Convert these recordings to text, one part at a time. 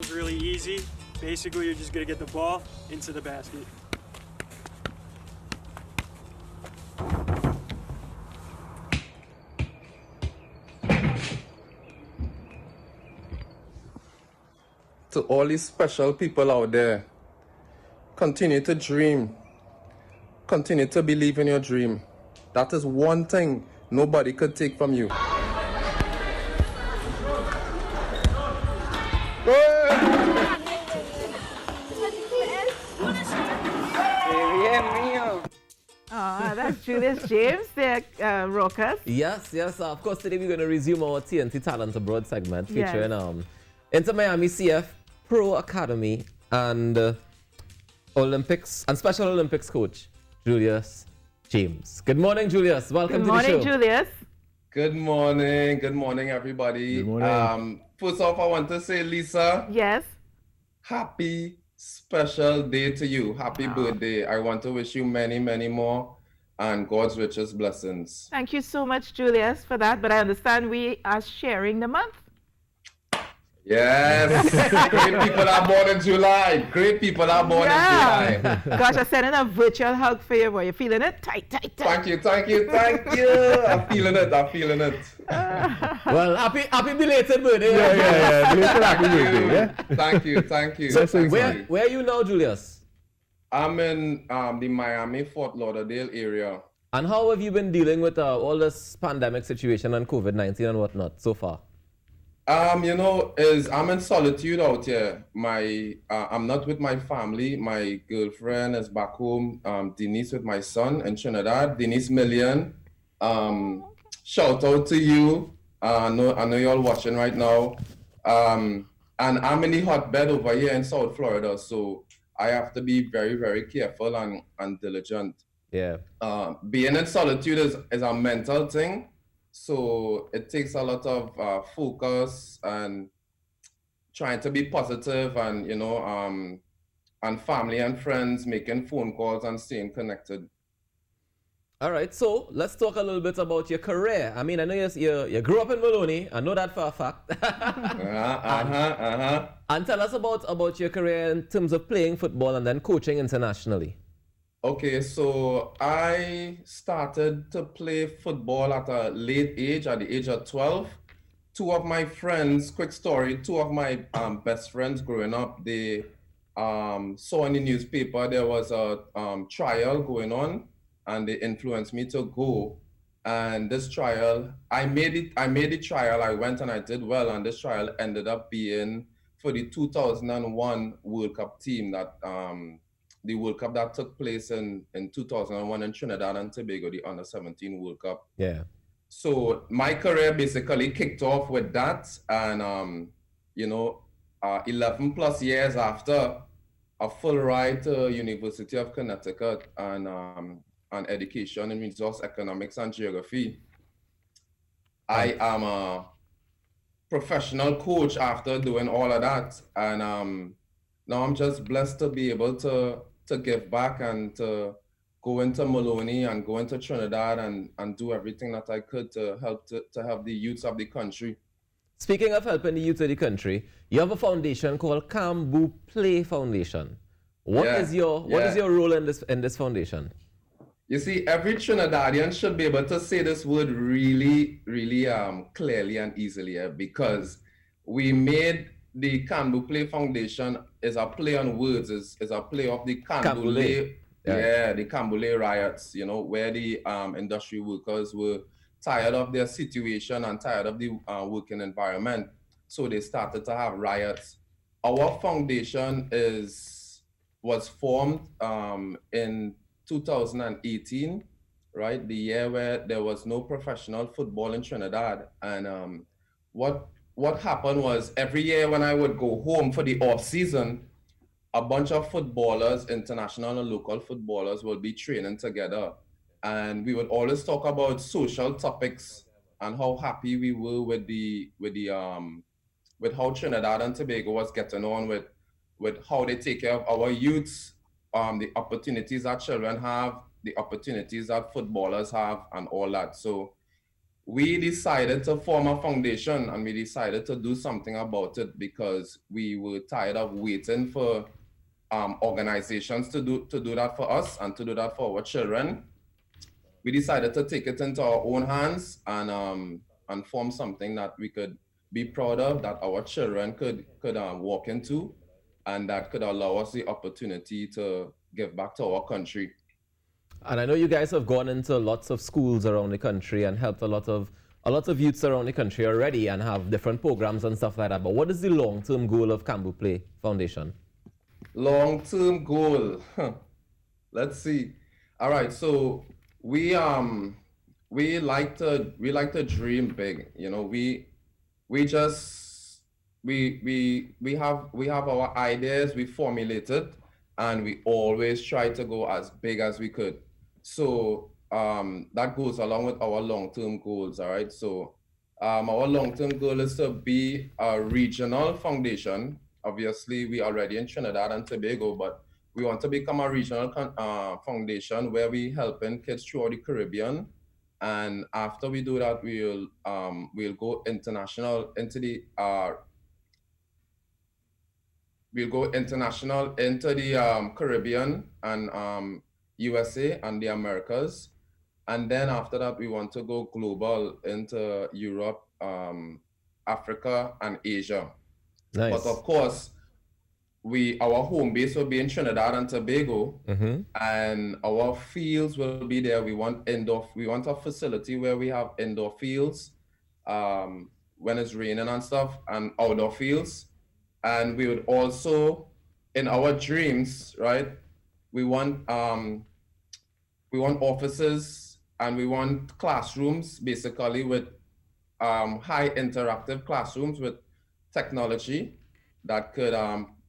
It's really easy. Basically, you're just going to get the ball into the basket. To all these special people out there, continue to dream. Continue to believe in your dream. That is one thing nobody could take from you. That's Julius James, the Rockers. Yes. Of course, today we're going to resume our TNT Talent Abroad segment featuring Inter Miami CF Pro Academy and Olympics and Special Olympics coach Julius James. Good morning, Julius. Welcome to the show. Good morning, Julius. Good morning. Good morning, everybody. Good morning. First off, I want to say, Lisa, Yes. happy special day to you. Happy birthday. I want to wish you many, many more and God's richest blessings. Thank you so much, Julius, for that. But I understand we are sharing the month. Yes. Great people are born in July. Great people are born in July. Gosh, I'm sending a virtual hug for you, boy. You feeling it? Tight. Thank you. I'm feeling it. Well, happy belated birthday. Yeah. Belated happy birthday, yeah? Thank you. Where are you now, Julius? I'm in the Miami, Fort Lauderdale area. And how have you been dealing with all this pandemic situation and COVID-19 and whatnot so far? I'm in solitude out here. I'm not with my family. My girlfriend is back home. Denise with my son in Trinidad. Denise Million. Shout out to you. I know you're watching right now. And I'm in the hotbed over here in South Florida, so I have to be very, very careful and diligent. Yeah. Being in solitude is a mental thing. So it takes a lot of focus and trying to be positive and, and family and friends, making phone calls and staying connected. All right, so let's talk a little bit about your career. I mean, I know you grew up in Maloney. I know that for a fact. And tell us about your career in terms of playing football and then coaching internationally. Okay, so I started to play football at a late age, at the age of 12. Two of my best friends growing up, they saw in the newspaper there was a trial going on, and they influenced me to go. And this trial, I made the trial, I went and I did well, and this trial ended up being for the 2001 World Cup team that the World Cup that took place in 2001 in Trinidad and Tobago, the Under-17 World Cup. Yeah. So my career basically kicked off with that, and 11 plus years after, a full ride to University of Connecticut and education in resource economics and geography. I am a professional coach after doing all of that, and now I'm just blessed to be able to give back and to go into Maloney and go into Trinidad and do everything that I could to help the youths of the country. Speaking of helping the youth of the country, you have a foundation called Cambu Play Foundation. What is your role in this foundation? You see, every Trinidadian should be able to say this word really, really clearly and easily, because we made the Cambu Play Foundation is a play on words, is a play of the Cambule, the Cambule riots, where the industry workers were tired of their situation and tired of the working environment. So they started to have riots. Our foundation was formed in 2018, right? The year where there was no professional football in Trinidad. And what happened was every year when I would go home for the off season, a bunch of footballers, international and local footballers, would be training together. And we would always talk about social topics and how happy we were with how Trinidad and Tobago was getting on with how they take care of our youths, the opportunities that children have, the opportunities that footballers have, and all that. So we decided to form a foundation, and we decided to do something about it because we were tired of waiting for organizations to do that for us and to do that for our children. We decided to take it into our own hands and form something that we could be proud of, that our children could walk into, and that could allow us the opportunity to give back to our country. And I know you guys have gone into lots of schools around the country and helped a lot of youths around the country already and have different programs and stuff like that. But what is the long-term goal of Cambu Play Foundation? Long-term goal. Let's see. All right, so we like to dream big. You know, we have our ideas, we formulate it, and we always try to go as big as we could. So that goes along with our long-term goals. All right, so our long-term goal is to be a regional foundation. Obviously, we already in Trinidad and Tobago, but we want to become a regional foundation where we helping kids throughout the Caribbean. And after we do that, we'll go international into the Caribbean and USA and the Americas. And then after that, we want to go global into Europe, Africa, and Asia. Nice. But of course, our home base will be in Trinidad and Tobago, and our fields will be there. We want a facility where we have indoor fields when it's raining and stuff, and outdoor fields. And we would also, in our dreams, right, we want offices and we want classrooms, basically with high interactive classrooms with technology that could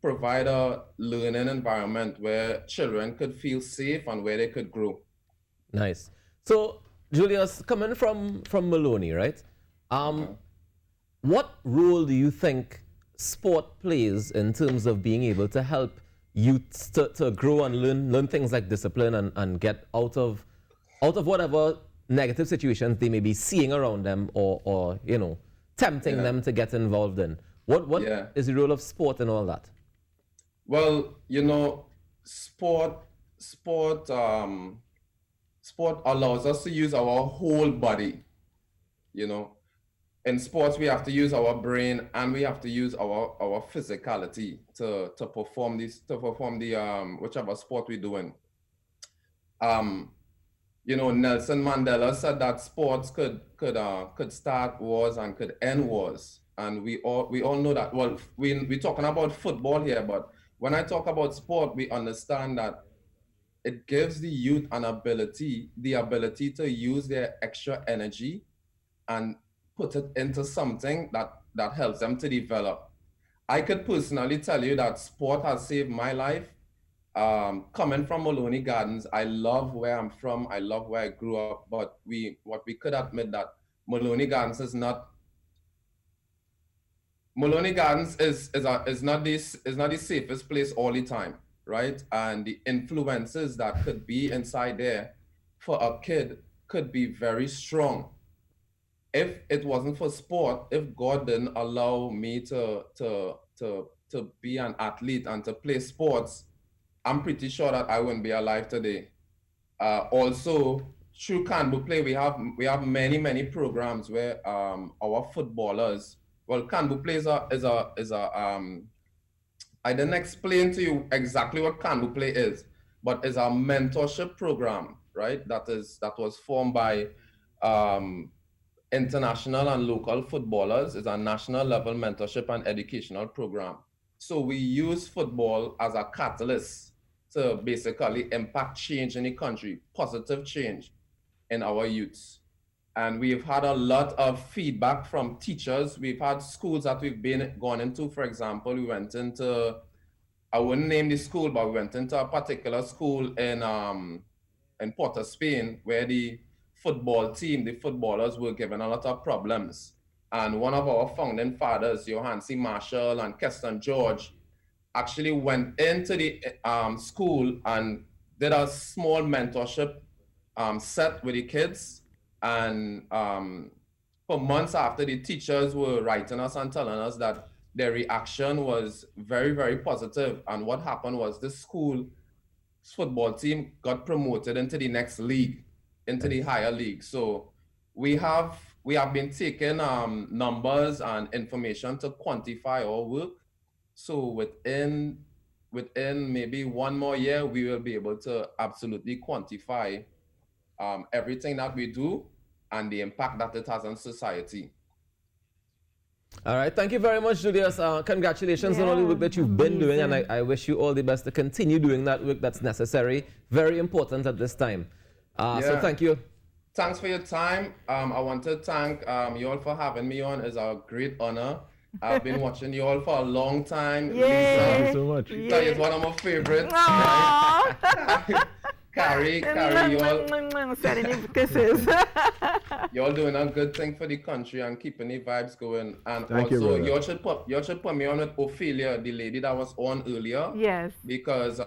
provide a learning environment where children could feel safe and where they could grow. Nice. So, Julius, coming from Maloney, right? What role do you think sport plays in terms of being able to help youths to grow and learn things like discipline and get out of whatever negative situations they may be seeing around them or tempting them to get involved in? What is the role of sport and all that? Well, sport allows us to use our whole body. In sports, we have to use our brain and we have to use our physicality to perform the whichever sport we're doing. Nelson Mandela said that sports could start wars and could end wars, and we all know that. Well, we're talking about football here, but when I talk about sport, we understand that it gives the youth the ability to use their extra energy and put it into something that helps them to develop. I could personally tell you that sport has saved my life. Coming from Maloney Gardens, I love where I'm from. I love where I grew up. But what we could admit that Maloney Gardens is not the safest place all the time, right? And the influences that could be inside there for a kid could be very strong. If it wasn't for sport, if God didn't allow me to be an athlete and to play sports, I'm pretty sure that I wouldn't be alive today. Also, through Cambu Play, we have many programs where our footballers. Well, Cambu Play is a I didn't explain to you exactly what Cambu Play is, but it's a mentorship program, right? That was formed by international and local footballers. It's a national level mentorship and educational program. So we use football as a catalyst to basically impact change in the country, positive change in our youths. And we've had a lot of feedback from teachers. We've had schools that we've gone into. For example, we went into, I wouldn't name the school, but we went into a particular school in Port of Spain where the football team, the footballers were given a lot of problems. And one of our founding fathers, Johann C. Marshall and Keston George, actually went into the school and did a small mentorship set with the kids and for months after, the teachers were writing us and telling us that their reaction was very, very positive. And what happened was the school's football team got promoted into the next league, into the higher league. So we have been taking numbers and information to quantify our work. So within maybe one more year, we will be able to absolutely quantify everything that we do and the impact that it has on society. All right, thank you very much, Julius. Congratulations on all the work that you've been doing, and I wish you all the best to continue doing that work that's necessary, very important at this time. So thank you. Thanks for your time. I want to thank you all for having me on. It's a great honor. I've been watching you all for a long time. Thank you so much. Lisa is one of my favorites. Carrie, you all. Sending you kisses. You all doing a good thing for the country and keeping the vibes going. And Thank also, you y'all should put me on with Ophelia, the lady that was on earlier. Yes. Because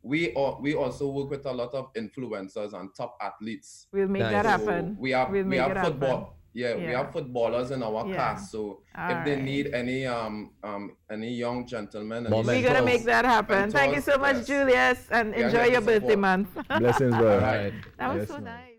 we also work with a lot of influencers and top athletes. We'll make that happen. We have football. Happen. Yeah, we have footballers in our cast. So if they need any young gentlemen, we're gonna make that happen. Thank you so much, Julius, and enjoy your birthday month. Blessings, bro. All right. That was so nice.